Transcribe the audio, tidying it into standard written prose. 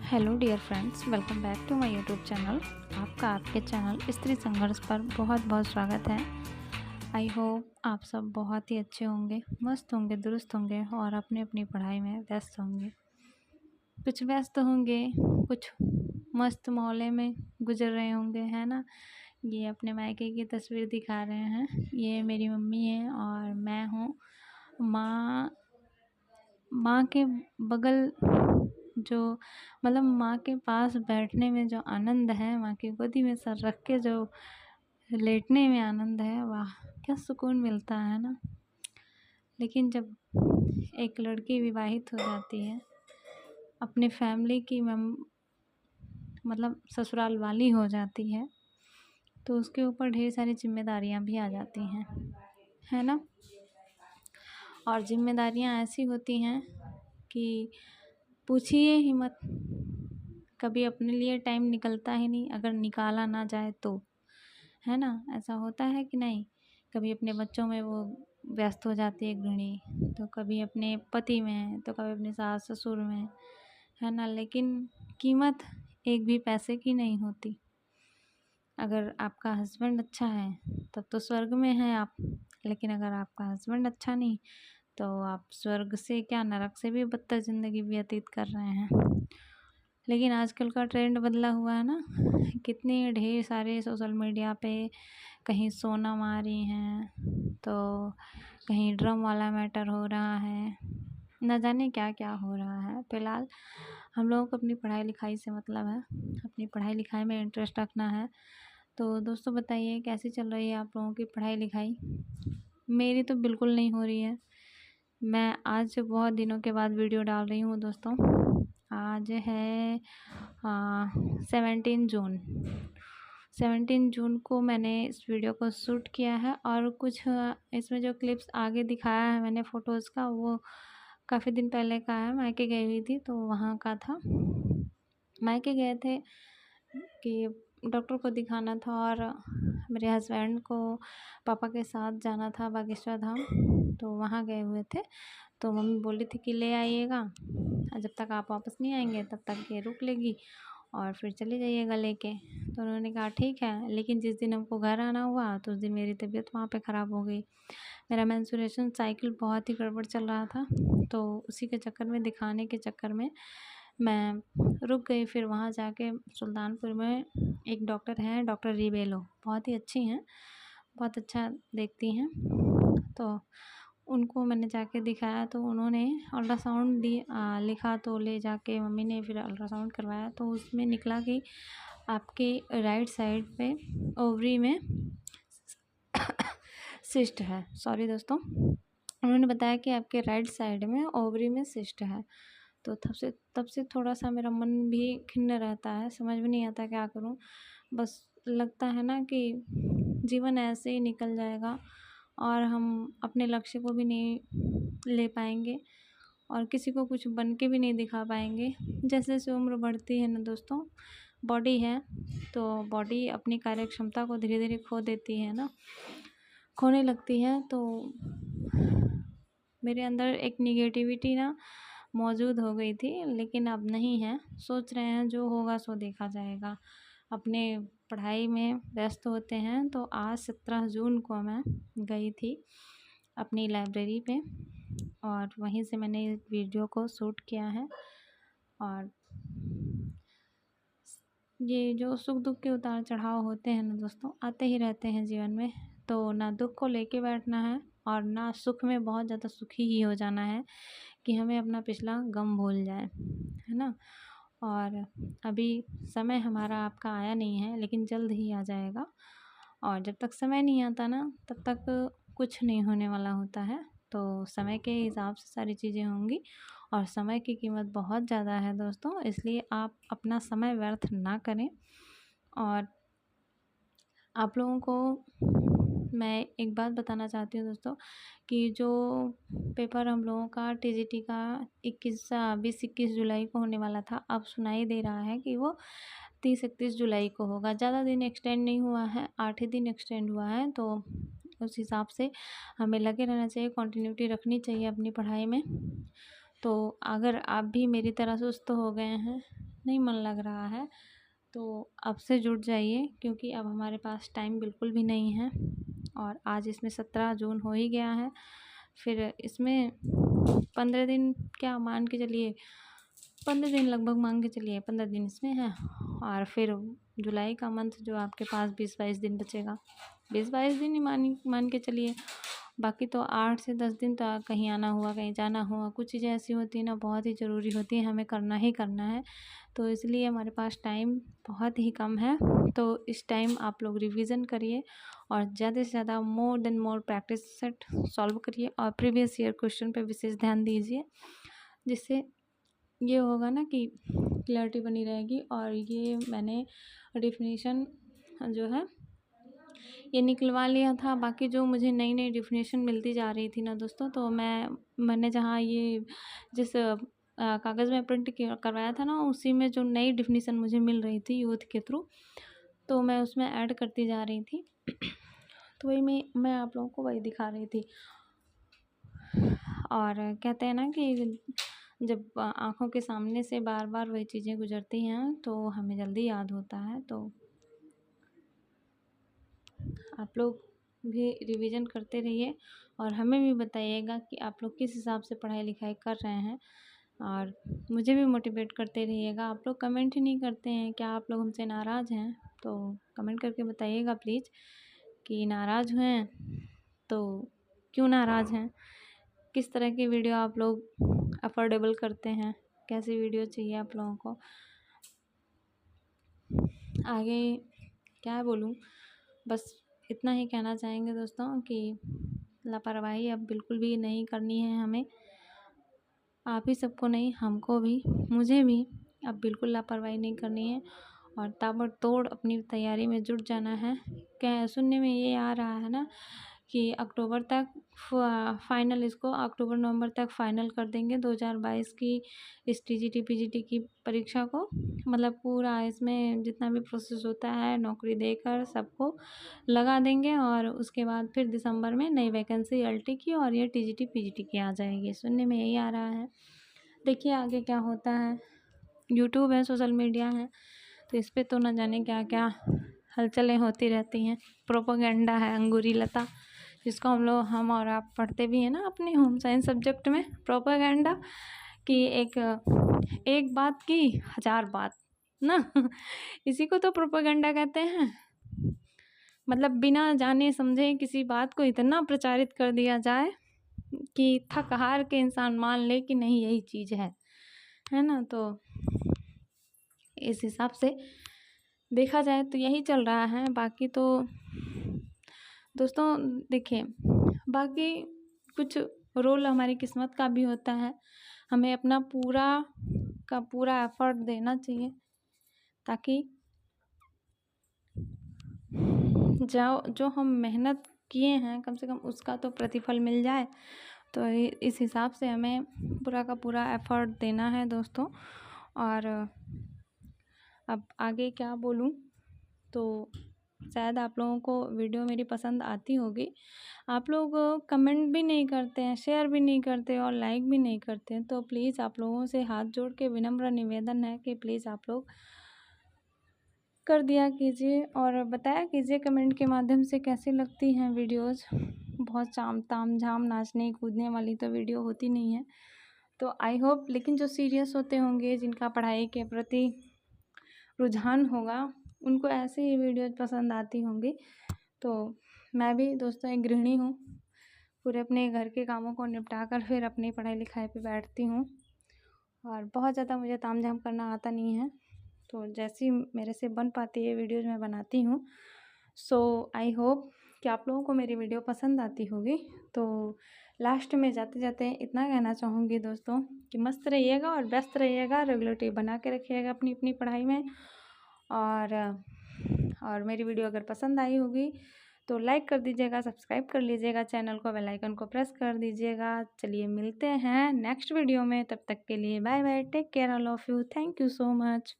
Hello dear friends, welcome back to my YouTube channel. आपका आपके channel स्त्री संघर्ष पर बहुत बहुत स्वागत है। आई होप आप सब बहुत ही अच्छे होंगे, मस्त होंगे, दुरुस्त होंगे और अपनी अपनी पढ़ाई में व्यस्त होंगे। कुछ व्यस्त होंगे, कुछ मस्त मोहल्ले में गुजर रहे होंगे, है ना। ये अपने मायके की तस्वीर दिखा रहे हैं। ये मेरी मम्मी है और मैं हूँ। माँ के बगल जो मतलब माँ के पास बैठने में जो आनंद है, माँ की गोदी में सर रख के जो लेटने में आनंद है, वाह क्या सुकून मिलता है ना। लेकिन जब एक लड़की विवाहित हो जाती है, अपने फैमिली की मतलब ससुराल वाली हो जाती है, तो उसके ऊपर ढेर सारी जिम्मेदारियाँ भी आ जाती हैं, है ना। और जिम्मेदारियाँ ऐसी होती हैं कि पूछिए ही मत। कभी अपने लिए टाइम निकलता ही नहीं, अगर निकाला ना जाए तो, है ना। ऐसा होता है कि नहीं। कभी अपने बच्चों में वो व्यस्त हो जाती है गृहिणी, तो कभी अपने पति में, तो कभी अपने सास ससुर में, है ना। लेकिन कीमत एक भी पैसे की नहीं होती। अगर आपका हस्बैंड अच्छा है तब तो स्वर्ग में हैं आप, लेकिन अगर आपका हस्बैंड अच्छा नहीं तो आप स्वर्ग से क्या, नरक से भी बदतर ज़िंदगी व्यतीत कर रहे हैं। लेकिन आजकल का ट्रेंड बदला हुआ है ना। कितने ढेर सारे सोशल मीडिया पे कहीं सोनम आ रही हैं, तो कहीं ड्रम वाला मैटर हो रहा है, न जाने क्या क्या हो रहा है। फ़िलहाल हम लोगों को अपनी पढ़ाई लिखाई से मतलब है, अपनी पढ़ाई लिखाई में इंटरेस्ट रखना है। तो दोस्तों बताइए, कैसी चल रही है आप लोगों की पढ़ाई लिखाई। मेरी तो बिल्कुल नहीं हो रही है। मैं आज बहुत दिनों के बाद वीडियो डाल रही हूँ दोस्तों। आज है 17 जून को मैंने इस वीडियो को शूट किया है। और कुछ इसमें जो क्लिप्स आगे दिखाया है मैंने फ़ोटोज़ का, वो काफ़ी दिन पहले का है। मायके गई हुई थी तो वहाँ का था। मायके गए थे कि डॉक्टर को दिखाना था और मेरे हस्बैंड को पापा के साथ जाना था बागेश्वर धाम, तो वहाँ गए हुए थे। तो मम्मी बोली थी कि ले आइएगा, जब तक आप वापस नहीं आएंगे तब तक ये रुक लेगी और फिर चले जाइएगा लेके। तो उन्होंने कहा ठीक है। लेकिन जिस दिन हमको घर आना हुआ तो उस दिन मेरी तबीयत वहाँ पे ख़राब हो गई। मेरा मेंस्ट्रुएशन साइकिल बहुत ही गड़बड़ चल रहा था, तो उसी के चक्कर में, दिखाने के चक्कर में मैं रुक गई। फिर वहाँ जाके सुल्तानपुर में एक डॉक्टर हैं, डॉक्टर रिबेलो, बहुत ही अच्छी हैं, बहुत अच्छा देखती हैं। तो उनको मैंने जाके दिखाया, तो उन्होंने अल्ट्रासाउंड लिखा, तो ले जाके मम्मी ने फिर अल्ट्रासाउंड करवाया, तो उसमें निकला कि आपके राइट साइड पे ओवरी में सिस्ट है। सॉरी दोस्तों, उन्होंने बताया कि आपके राइट साइड में ओवरी में सिस्ट है। तो तब से थोड़ा-सा मेरा मन भी खिन्न रहता है, समझ में नहीं आता क्या करूँ। बस लगता है ना कि जीवन ऐसे ही निकल जाएगा और हम अपने लक्ष्य को भी नहीं ले पाएँगे और किसी को कुछ बन के भी नहीं दिखा पाएँगे। जैसे-जैसे उम्र बढ़ती है ना दोस्तों, बॉडी है, तो बॉडी अपनी कार्यक्षमता को धीरे-धीरे खो देती है ना, खोने लगती है। तो मेरे अंदर एक नेगेटिविटी ना मौजूद हो गई थी, लेकिन अब नहीं है। सोच रहे हैं जो होगा सो देखा जाएगा। अपने पढ़ाई में व्यस्त होते हैं। तो आज 17 जून को मैं गई थी अपनी लाइब्रेरी पे और वहीं से मैंने इस वीडियो को शूट किया है। और ये जो सुख दुख के उतार चढ़ाव होते हैं ना दोस्तों, आते ही रहते हैं जीवन में। तो ना दुख को लेके बैठना है और ना सुख में बहुत ज़्यादा सुखी ही हो जाना है कि हमें अपना पिछला गम भूल जाए, है ना। और अभी समय हमारा आपका आया नहीं है, लेकिन जल्द ही आ जाएगा। और जब तक समय नहीं आता ना, तब तक कुछ नहीं होने वाला होता है। तो समय के हिसाब से सारी चीज़ें होंगी और समय की कीमत बहुत ज़्यादा है दोस्तों, इसलिए आप अपना समय व्यर्थ ना करें। और आप लोगों को मैं एक बात बताना चाहती हूँ दोस्तों, कि जो पेपर हम लोगों का टीजीटी का 20-21 जुलाई को होने वाला था, अब सुनाई दे रहा है कि वो 30-31 जुलाई को होगा। ज़्यादा दिन एक्सटेंड नहीं हुआ है, 8 ही दिन एक्सटेंड हुआ है। तो उस हिसाब से हमें लगे रहना चाहिए, कंटिन्यूटी रखनी चाहिए अपनी पढ़ाई में। तो अगर आप भी मेरी तरह सुस्त हो गए हैं, नहीं मन लग रहा है तो अब से जुट जाइए, क्योंकि अब हमारे पास टाइम बिल्कुल भी नहीं है। और आज इसमें 17 जून हो ही गया है, फिर इसमें 15 दिन क्या मान के चलिए, 15 दिन लगभग मान के चलिए, 15 दिन इसमें है। और फिर जुलाई का मंथ जो आपके पास 20-22 दिन बचेगा, 20-22 दिन ही मान के चलिए। बाकी तो 8 से 10 दिन तो कहीं आना हुआ, कहीं जाना हुआ, कुछ चीज़ें ऐसी होती हैं ना, बहुत ही ज़रूरी होती हैं, हमें करना ही करना है। तो इसलिए हमारे पास टाइम बहुत ही कम है। तो इस टाइम आप लोग रिवीजन करिए और ज़्यादा से ज़्यादा more than more practice set solve करिए और प्रीवियस ईयर क्वेश्चन पे विशेष ध्यान दीजिए, जिससे ये होगा ना कि क्लैरिटी बनी रहेगी। और ये मैंने डेफिनेशन जो है ये निकलवा लिया था। बाकी जो मुझे नई नई डेफिनेशन मिलती जा रही थी ना दोस्तों, तो मैंने जहाँ ये जिस कागज़ में प्रिंट करवाया था ना, उसी में जो नई डेफिनेशन मुझे मिल रही थी यूथ के थ्रू, तो मैं उसमें ऐड करती जा रही थी। तो वही मैं आप लोगों को वही दिखा रही थी। और कहते हैं ना कि जब आँखों के सामने से बार बार वही चीज़ें गुजरती हैं तो हमें जल्दी याद होता है। तो आप लोग भी रिवीजन करते रहिए और हमें भी बताइएगा कि आप लोग किस हिसाब से पढ़ाई लिखाई कर रहे हैं, और मुझे भी मोटिवेट करते रहिएगा। आप लोग कमेंट ही नहीं करते हैं, क्या आप लोग हमसे नाराज़ हैं? तो कमेंट करके बताइएगा प्लीज़ कि नाराज़ हैं तो क्यों नाराज़ हैं, किस तरह की वीडियो आप लोग अफोर्डेबल करते हैं, कैसी वीडियो चाहिए आप लोगों को। आगे क्या बोलूँ, बस इतना ही कहना चाहेंगे दोस्तों कि लापरवाही अब बिल्कुल भी नहीं करनी है हमें। आप ही सबको नहीं, हमको भी, मुझे भी अब बिल्कुल लापरवाही नहीं करनी है और ताबड़तोड़ अपनी तैयारी में जुट जाना है। क्या सुनने में ये आ रहा है ना कि अक्टूबर तक फाइनल, इसको अक्टूबर नवंबर तक फाइनल कर देंगे 2022 की इस टीजीटी पीजीटी की परीक्षा को। मतलब पूरा इसमें जितना भी प्रोसेस होता है नौकरी देकर सबको लगा देंगे, और उसके बाद फिर दिसंबर में नई वैकेंसी एलटी की और ये टीजीटी पीजीटी की आ जाएगी। सुनने में यही आ रहा है, देखिए आगे क्या होता है। यूट्यूब है, सोशल मीडिया है, तो इस पर तो न जाने क्या क्या हलचलें होती रहती हैं। प्रोपेगेंडा है, अंगूरी लता, जिसको हम और आप पढ़ते भी हैं ना अपने होम साइंस सब्जेक्ट में। प्रोपेगेंडा कि एक बात की 1000 बात ना इसी को तो प्रोपेगेंडा कहते हैं। मतलब बिना जाने समझे किसी बात को इतना प्रचारित कर दिया जाए कि थक हार के इंसान मान ले कि नहीं यही चीज़ है ना। तो इस हिसाब से देखा जाए तो यही चल रहा है। बाकी तो दोस्तों देखिए, बाकी कुछ रोल हमारी किस्मत का भी होता है, हमें अपना पूरा का पूरा एफर्ट देना चाहिए ताकि जो हम मेहनत किए हैं कम से कम उसका तो प्रतिफल मिल जाए। तो इस हिसाब से हमें पूरा का पूरा एफर्ट देना है दोस्तों। और अब आगे क्या बोलूं, तो शायद आप लोगों को वीडियो मेरी पसंद आती होगी। आप लोग कमेंट भी नहीं करते हैं, शेयर भी नहीं करते और लाइक भी नहीं करते हैं। तो प्लीज़ आप लोगों से हाथ जोड़ के विनम्र निवेदन है कि प्लीज़ आप लोग कर दिया कीजिए और बताया कीजिए कमेंट के माध्यम से कैसी लगती हैं वीडियोस। बहुत ताम झाम नाचने कूदने वाली तो वीडियो होती नहीं है। तो आई होप, लेकिन जो सीरियस होते होंगे, जिनका पढ़ाई के प्रति रुझान होगा, उनको ऐसे ही वीडियोज पसंद आती होंगी। तो मैं भी दोस्तों एक गृहिणी हूँ, पूरे अपने घर के कामों को निपटा कर फिर अपनी पढ़ाई लिखाई पे बैठती हूँ और बहुत ज़्यादा मुझे ताम झाम करना आता नहीं है। तो जैसी मेरे से बन पाती है वीडियोज मैं बनाती हूँ। सो आई होप कि आप लोगों को मेरी वीडियो पसंद आती होगी। तो लास्ट में जाते जाते इतना कहना चाहूँगी दोस्तों कि मस्त रहिएगा और व्यस्त रहिएगा, रेगुलरिटी बना के रखिएगा अपनी अपनी पढ़ाई में। और मेरी वीडियो अगर पसंद आई होगी तो लाइक कर दीजिएगा, सब्सक्राइब कर लीजिएगा चैनल को, बेल आइकन को प्रेस कर दीजिएगा। चलिए मिलते हैं नेक्स्ट वीडियो में, तब तक के लिए bye bye, take care all of you, thank you so much.